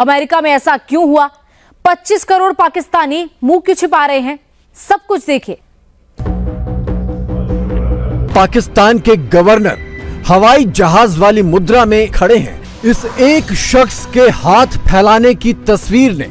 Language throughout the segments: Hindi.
अमेरिका में ऐसा क्यों हुआ? 25 करोड़ पाकिस्तानी मुंह क्यों छिपा रहे हैं? सब कुछ देखिए। पाकिस्तान के गवर्नर हवाई जहाज वाली मुद्रा में खड़े हैं। इस एक शख्स के हाथ फैलाने की तस्वीर ने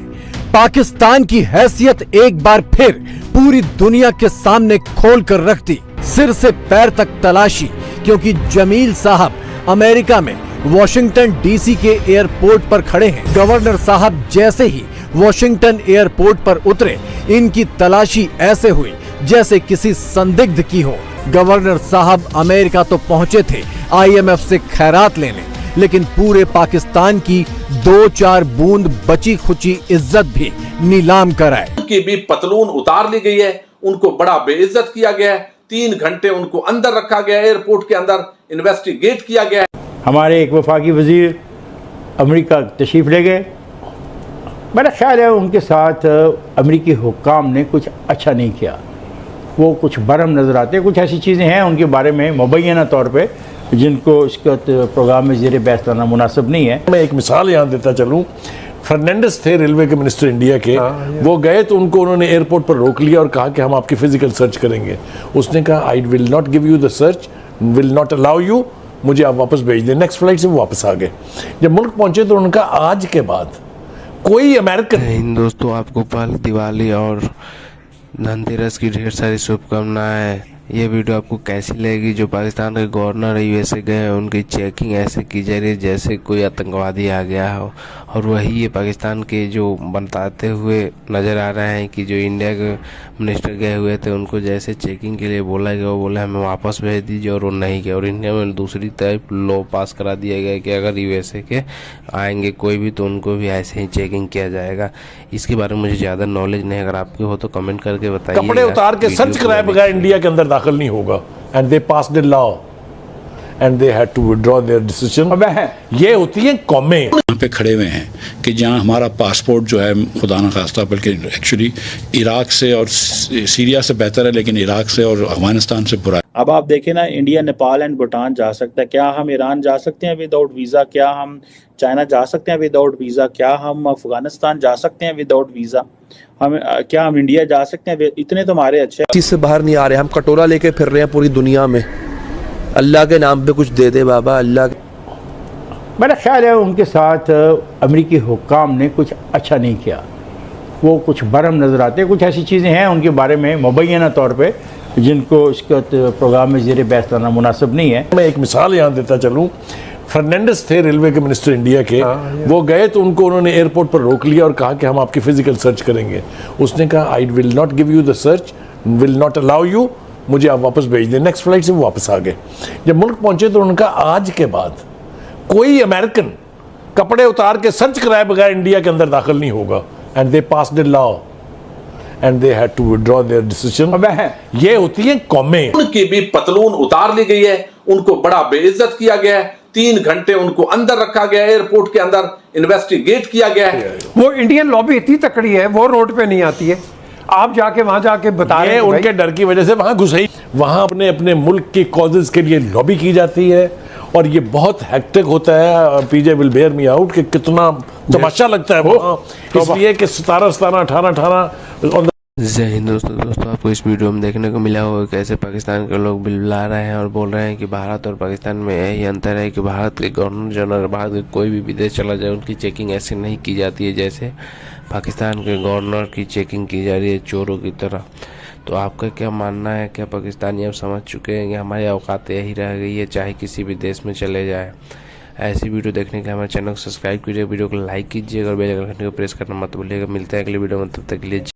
पाकिस्तान की हैसियत एक बार फिर पूरी दुनिया के सामने खोल कर रख दी। सिर से पैर तक तलाशी, क्योंकि जमील साहब अमेरिका में वॉशिंगटन डीसी के एयरपोर्ट पर खड़े हैं। गवर्नर साहब जैसे ही वॉशिंगटन एयरपोर्ट पर उतरे, इनकी तलाशी ऐसे हुई जैसे किसी संदिग्ध की हो। गवर्नर साहब अमेरिका तो पहुंचे थे IMF से खैरात लेने, लेकिन पूरे पाकिस्तान की 2-4 बूंद बची खुची इज्जत भी नीलाम कराए। उनकी भी पतलून उतार ली गई है, उनको बड़ा बेइज्जत किया गया है। 3 घंटे उनको अंदर रखा गया, एयरपोर्ट के अंदर इन्वेस्टिगेट किया गया है। हमारे एक वफाकी वजीर अमेरिका तशरीफ ले गए। मेरा ख्याल है उनके साथ अमेरिकी हुक्काम ने कुछ अच्छा नहीं किया। वो कुछ बरम नज़र आते। कुछ ऐसी चीज़ें हैं उनके बारे में मुबैना तौर पे जिनको इसके प्रोग्राम में ज़ेर बहस लाना मुनासिब नहीं है। मैं एक मिसाल यहाँ देता चलूँ। फर्नांडिस थे रेलवे के मिनिस्टर इंडिया के, वो गए तो उनको उन्होंने एयरपोर्ट पर रोक लिया और कहा कि हम आपकी फिजिकल सर्च करेंगे। उसने कहा I will not give you the search, will not allow you, मुझे आप वापस भेज दें। नेक्स्ट फ्लाइट से वो वापस आ गए। जब मुल्क पहुंचे तो उनका आज के बाद कोई अमेरिकन। इन दोस्तों, आपको पल दिवाली और धनतेरस की ढेर सारी शुभकामनाएं। ये वीडियो आपको कैसी लगेगी? जो पाकिस्तान के गवर्नर USA गए हैं, उनकी चेकिंग ऐसे की जा रही है जैसे कोई आतंकवादी आ गया हो, और वही ये पाकिस्तान के जो बताते हुए नज़र आ रहे हैं कि जो इंडिया के मिनिस्टर गए हुए थे, उनको जैसे चेकिंग के लिए बोला गया, वो बोले हमें वापस भेज दीजिए, और वो नहीं गया। और इंडिया में दूसरी तरफ लॉ पास करा दिया गया कि अगर USA के आएंगे कोई भी तो उनको भी ऐसे ही चेकिंग किया जाएगा। इसके बारे में मुझे ज़्यादा नॉलेज नहीं, अगर आपके हो तो कमेंट करके बताइए। कपड़े उतार के सर्च कराए बगैर इंडिया के अंदर दाखिल नहीं होगा। And they passed a law and they had to withdraw their decision. ये होती है कौमें यहाँ पे खड़े हुए हैं कि जहाँ हमारा पासपोर्ट जो है खुदा न खास्ता, बल्कि एक्चुअली इराक से और सीरिया से बेहतर है, लेकिन इराक से और अफगानिस्तान से बुरा है। अब आप देखें ना, इंडिया, नेपाल एंड भूटान जा सकता है। क्या हम ईरान जा सकते हैं विदाउट वीज़ा? क्या हम चाइना जा सकते हैं विदाउट वीज़ा? क्या हम अफगानिस्तान जा सकते हैं विदाउट वीज़ा? क्या हम इंडिया जा सकते हैं? इतने तो हमारे अच्छे चीज़ से बाहर नहीं आ रहे, हम कटोरा लेके फिर रहे हैं पूरी दुनिया में। अल्लाह के नाम पे कुछ दे दे बाबा, अल्लाह। मेरा ख्याल है उनके साथ अमेरिकी हुक्काम ने कुछ अच्छा नहीं किया। वो कुछ बरम नज़र आते। कुछ ऐसी चीज़ें हैं उनके बारे में मुबैना तौर पे जिनको इसके प्रोग्राम में ज़ेर बहस लाना मुनासिब नहीं है। मैं एक मिसाल यहाँ देता चलूँ। फर्नांडिस थे रेलवे के मिनिस्टर इंडिया के, वो गए तो उनको उन्होंने एयरपोर्ट पर रोक लिया और कहा कि हम आपकी फिजिकल सर्च करेंगे। उसने कहा I will not give you the search, will not allow you, मुझे आप वापस भेज दें। नेक्स्ट फ्लाइट से वो वापस आ गए। जब मुल्क पहुंचे तो उनका आज के बाद कोई अमेरिकन कपड़े उतार के सर्च कराए बगैर इंडिया के अंदर दाखिल नहीं होगा। And they passed a law and they had to withdraw their decision. ये होती है कौमें। उनकी भी पतलून उतार ली गई है, उनको बड़ा बेइज्जत किया गया है। 3 घंटे उनको अंदर रखा गया, एयरपोर्ट के अंदर इन्वेस्टिगेट किया गया है। वो इंडियन लॉबी इतनी तकड़ी है, वो रोड पे नहीं आती है। आप जाके वहां जाके बता रहे हैं उनके डर की वजह से वहां घुसे। वहां अपने मुल्क के कॉजेज के लिए लॉबी की जाती है, और ये बहुत हेक्टिक होता है। पीजे विल बेयर मी आउट कि कितना तमाशा लगता है वो, इसलिए कि 17, 18 जय हिंद दोस्तों, आपको इस वीडियो में देखने को मिला होगा कैसे पाकिस्तान के लोग बिलबुला रहे हैं और बोल रहे हैं कि भारत और पाकिस्तान में यही अंतर है कि भारत के गवर्नर जनरल, भारत के कोई भी विदेश चला जाए उनकी चेकिंग ऐसे नहीं की जाती है जैसे पाकिस्तान के गवर्नर की चेकिंग की जा रही है चोरों की तरह। तो आपका क्या मानना है? क्या पाकिस्तानी अब समझ चुके हैं कि हमारी औकात यही रह गई है, चाहे किसी भी देश में चले जाए? ऐसी वीडियो देखने के लिए हमारे चैनल को सब्सक्राइब कीजिए, वीडियो को लाइक कीजिए और बेल आइकन को प्रेस करना मत भूलिएगा। मिलते हैं अगले वीडियो में, तब तक के लिए।